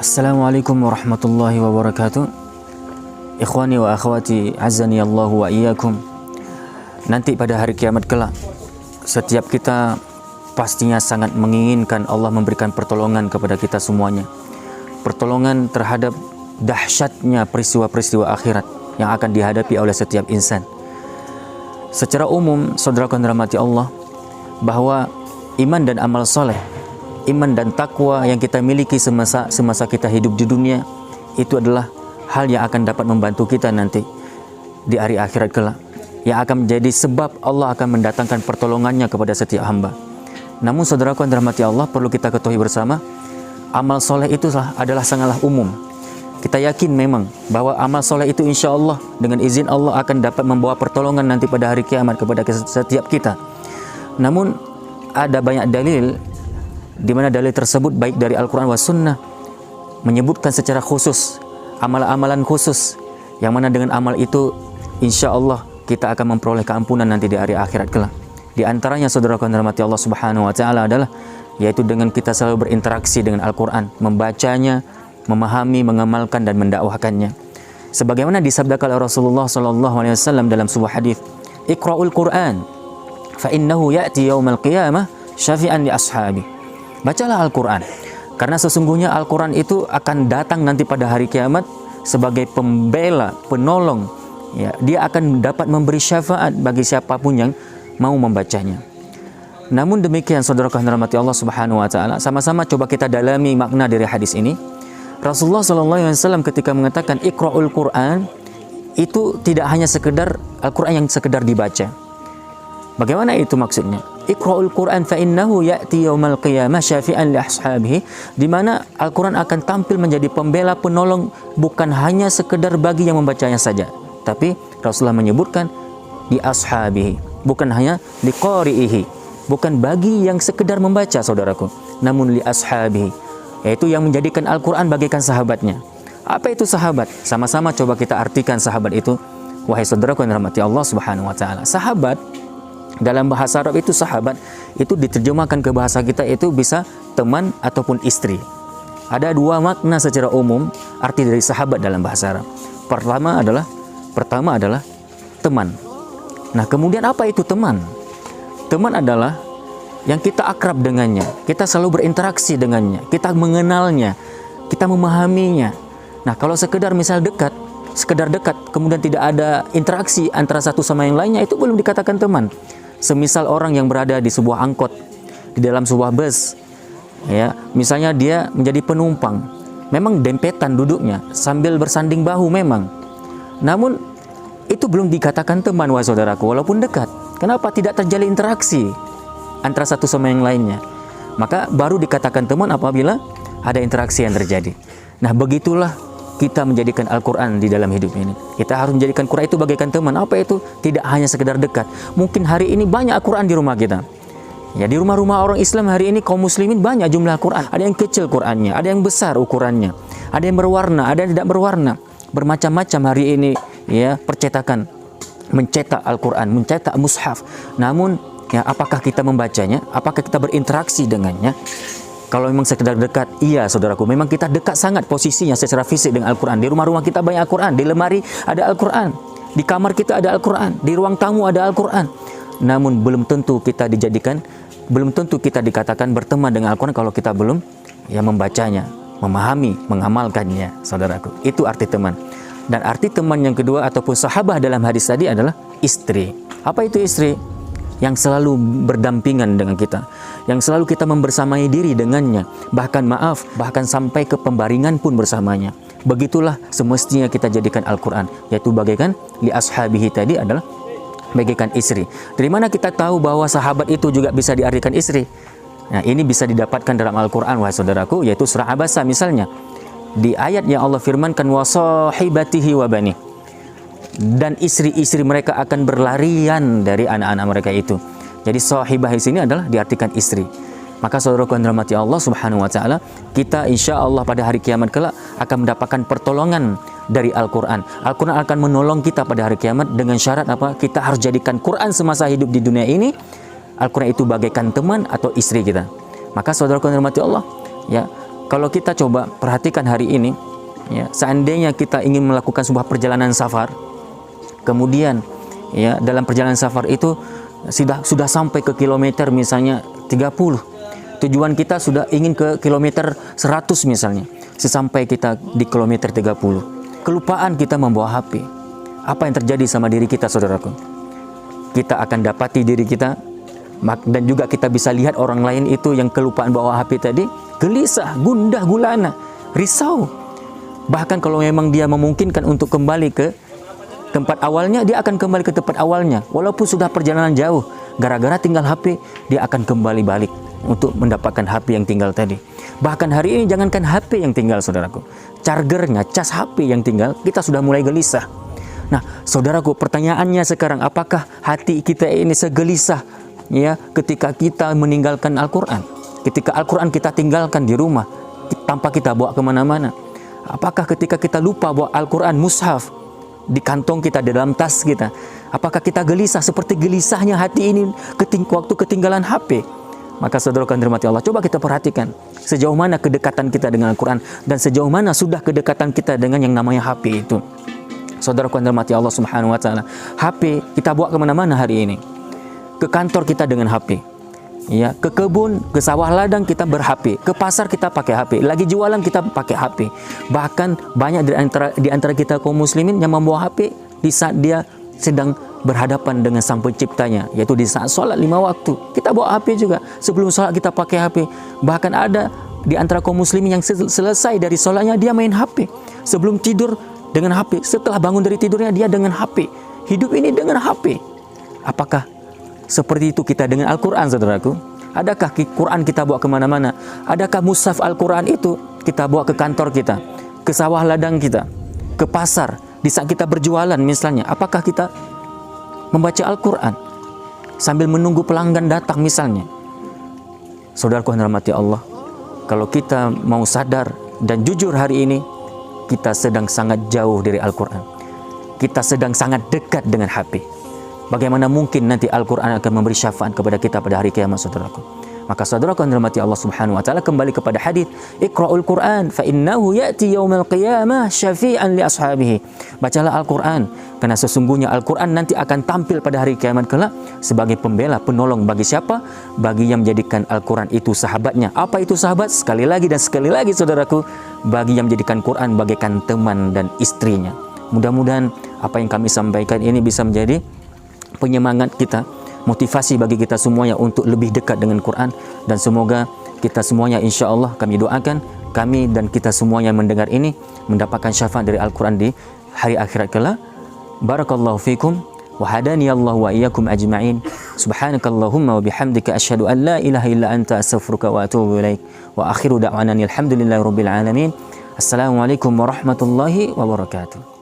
Assalamualaikum warahmatullahi wabarakatuh. Ikhwani wa akhwati, azani Allah wa iyyakum. Nanti pada hari kiamat kelak, setiap kita pastinya sangat menginginkan Allah memberikan pertolongan kepada kita semuanya. Pertolongan terhadap dahsyatnya peristiwa-peristiwa akhirat yang akan dihadapi oleh setiap insan. Secara umum, saudaraku yang dirahmati Allah, bahwa iman dan amal soleh, iman dan takwa yang kita miliki semasa kita hidup di dunia, itu adalah hal yang akan dapat membantu kita nanti di hari akhirat kelak, yang akan menjadi sebab Allah akan mendatangkan pertolongannya kepada setiap hamba. Namun saudaraku yang dirahmati Allah, perlu kita ketahui bersama, amal soleh itu adalah sangatlah umum. Kita yakin memang bahwa amal soleh itu insya Allah dengan izin Allah akan dapat membawa pertolongan nanti pada hari kiamat kepada setiap kita. Namun ada banyak dalil di mana dalil tersebut baik dari Al-Quran wa Sunnah menyebutkan secara khusus amalan-amalan khusus yang mana dengan amal itu insya Allah kita akan memperoleh keampunan nanti di hari akhirat kelak. Di antaranya saudara yang dirahmati Allah Subhanahu wa Ta'ala adalah yaitu dengan kita selalu berinteraksi dengan Al-Quran, membacanya, memahami, mengamalkan dan mendakwahkannya. Sebagaimana disabdakan oleh Rasulullah SAW dalam sebuah hadis, "Iqra'ul Quran, fa innahu ya'ti yaumal qiyamah syafi'an li ashabi." Bacalah Al-Quran, karena sesungguhnya Al-Quran itu akan datang nanti pada hari kiamat sebagai pembela, penolong. Ya, dia akan dapat memberi syafaat bagi siapapun yang mau membacanya. Namun demikian saudara yang dirahmati Allah Subhanahu wa Ta'ala, sama-sama coba kita dalami makna dari hadis ini. Rasulullah SAW ketika mengatakan Iqra'ul Quran, itu tidak hanya sekedar Al-Quran yang sekedar dibaca. Bagaimana itu maksudnya? Iqra'ul Quran fa innahu ya'ti yaumal qiyamah syafi'an li ashabihi, di mana Al-Quran akan tampil menjadi pembela, penolong bukan hanya sekedar bagi yang membacanya saja, tapi Rasulullah menyebutkan di ashabihi, bukan hanya li qari'ihi, bukan bagi yang sekedar membaca saudaraku, namun li ashabihi, yaitu yang menjadikan Al-Quran bagaikan sahabatnya. Apa itu sahabat? Sama-sama coba kita artikan sahabat itu, wahai saudaraku yang dirahmati Allah Subhanahu wa Ta'ala. Sahabat dalam bahasa Arab itu, sahabat itu diterjemahkan ke bahasa kita itu bisa teman ataupun istri. Ada dua makna secara umum arti dari sahabat dalam bahasa Arab. Pertama adalah teman. Nah, kemudian apa itu teman? Teman adalah yang kita akrab dengannya, kita selalu berinteraksi dengannya, kita mengenalnya, kita memahaminya. Nah, kalau sekedar dekat, kemudian tidak ada interaksi antara satu sama yang lainnya, itu belum dikatakan teman. Semisal orang yang berada di sebuah angkot, di dalam sebuah bus, ya, misalnya dia menjadi penumpang, memang dempetan duduknya sambil bersanding bahu memang, namun itu belum dikatakan teman, wahai saudaraku, walaupun dekat. Kenapa? Tidak terjalin interaksi antara satu sama yang lainnya. Maka baru dikatakan teman apabila ada interaksi yang terjadi. Nah, begitulah kita menjadikan Al-Quran di dalam hidup ini. Kita harus menjadikan Quran itu bagaikan teman. Apa itu? Tidak hanya sekedar dekat. Mungkin hari ini banyak Al-Quran di rumah kita. Ya, di rumah-rumah orang Islam hari ini, kaum muslimin banyak jumlah Quran. Ada yang kecil Qurannya, ada yang besar ukurannya, ada yang berwarna, ada yang tidak berwarna. Bermacam-macam hari ini, ya, percetakan, mencetak Al-Quran, mencetak mushaf. Namun, ya, apakah kita membacanya? Apakah kita berinteraksi dengannya? Kalau memang sekedar dekat, iya saudaraku, memang kita dekat sangat posisinya secara fisik dengan Al-Quran. Di rumah-rumah kita banyak Al-Quran, di lemari ada Al-Quran, di kamar kita ada Al-Quran, di ruang tamu ada Al-Quran. Namun belum tentu kita dikatakan berteman dengan Al-Quran kalau kita belum membacanya, memahami, mengamalkannya, saudaraku. Itu arti teman. Dan arti teman yang kedua ataupun sahabah dalam hadis tadi adalah istri. Apa itu istri? Yang selalu berdampingan dengan kita, yang selalu kita membersamai diri dengannya, bahkan sampai ke pembaringan pun bersamanya. Begitulah semestinya kita jadikan Al-Quran, yaitu bagaikan li ashabihi tadi adalah bagaikan istri. Dari mana kita tahu bahwa sahabat itu juga bisa diartikan istri? Nah, ini bisa didapatkan dalam Al-Quran, wahai saudaraku, yaitu surah Abasa misalnya. Di ayat yang Allah firmankan, wa sahibatihi wa bani, dan istri-istri mereka akan berlarian dari anak-anak mereka itu. Jadi sahibah di sini adalah diartikan istri. Maka saudaraku yang dirahmati Allah Subhanahu wa Ta'ala, kita insya Allah pada hari kiamat kelak akan mendapatkan pertolongan dari Al-Quran. Al-Quran akan menolong kita pada hari kiamat dengan syarat apa? Kita harus jadikan Quran semasa hidup di dunia ini, Al-Quran itu bagaikan teman atau istri kita. Maka saudaraku yang dirahmati Allah, ya, Kalau kita coba perhatikan hari ini, ya, seandainya kita ingin melakukan sebuah perjalanan safar, kemudian ya dalam perjalanan safar itu sudah sampai ke kilometer misalnya 30. Tujuan kita sudah ingin ke kilometer 100 misalnya. Sesampai kita di kilometer 30, kelupaan kita membawa HP. Apa yang terjadi sama diri kita, saudaraku? Kita akan dapati diri kita, dan juga kita bisa lihat orang lain itu yang kelupaan bawa HP tadi, gelisah, gundah gulana, risau. Bahkan kalau memang dia memungkinkan untuk kembali ke tempat awalnya, dia akan kembali ke tempat awalnya. Walaupun sudah perjalanan jauh, gara-gara tinggal HP, dia akan kembali balik untuk mendapatkan HP yang tinggal tadi. Bahkan hari ini jangankan HP yang tinggal, saudaraku, chargernya, cas HP yang tinggal, kita sudah mulai gelisah. Nah, saudaraku, pertanyaannya sekarang, apakah hati kita ini segelisah ya ketika kita meninggalkan Al-Quran? Ketika Al-Quran kita tinggalkan di rumah tanpa kita bawa kemana-mana? Apakah ketika kita lupa bawa Al-Quran, mushaf di kantong kita, di dalam tas kita, apakah kita gelisah seperti gelisahnya hati ini waktu ketinggalan HP? Maka saudara yang dirahmati Allah, coba kita perhatikan sejauh mana kedekatan kita dengan Al-Quran dan sejauh mana sudah kedekatan kita dengan yang namanya HP itu. Saudara yang dirahmati Allah Subhanahu wa Ta'ala, HP kita bawa kemana-mana hari ini. Ke kantor kita dengan HP, ya, ke kebun, ke sawah ladang kita ber-HP, ke pasar kita pakai HP, lagi jualan kita pakai HP. Bahkan banyak di antara kita kaum muslimin yang membawa HP di saat dia sedang berhadapan dengan Sang Penciptanya, yaitu di saat sholat 5 waktu. Kita bawa HP juga. Sebelum sholat kita pakai HP. Bahkan ada di antara kaum muslimin yang selesai dari sholatnya dia main HP. Sebelum tidur dengan HP, setelah bangun dari tidurnya dia dengan HP. Hidup ini dengan HP. Apakah seperti itu kita dengan Al-Quran, saudaraku? Adakah Quran kita bawa kemana-mana? Adakah mushaf Al-Quran itu kita bawa ke kantor kita, ke sawah ladang kita, ke pasar, di saat kita berjualan misalnya? Apakah kita membaca Al-Quran sambil menunggu pelanggan datang misalnya? Saudaraku yang dirahmati Allah, kalau kita mau sadar dan jujur hari ini, kita sedang sangat jauh dari Al-Quran. Kita sedang sangat dekat dengan HP. Bagaimana mungkin nanti Al-Quran akan memberi syafaat kepada kita pada hari kiamat, saudaraku? Maka saudaraku yang dirahmati Allah Subhanahu wa Ta'ala, kembali kepada hadis, Iqra'ul Quran fa innahu ya'ti yaumal qiyamah syafi'an li ashabihi. Bacalah Al-Quran, karena sesungguhnya Al-Quran nanti akan tampil pada hari kiamat kelak sebagai pembela, penolong bagi siapa? Bagi yang menjadikan Al-Quran itu sahabatnya. Apa itu sahabat? Sekali lagi dan sekali lagi, saudaraku, bagi yang menjadikan Quran bagaikan teman dan istrinya. Mudah-mudahan apa yang kami sampaikan ini bisa menjadi penyemangat kita, motivasi bagi kita semuanya untuk lebih dekat dengan Quran, dan semoga kita semuanya, insya Allah kami doakan, kami dan kita semuanya yang mendengar ini mendapatkan syafaat dari Al-Quran di hari akhirat kelak. Barakallahu fikum wa hadani Allah wa iyyakum ajma'in. Subhanakallahumma wa bihamdika asyhadu an la ilaha illa anta astaghfiruka wa atubu ilaik. Wa akhiru da'wana alhamdulillahi rabbil alamin. Assalamualaikum warahmatullahi wabarakatuh.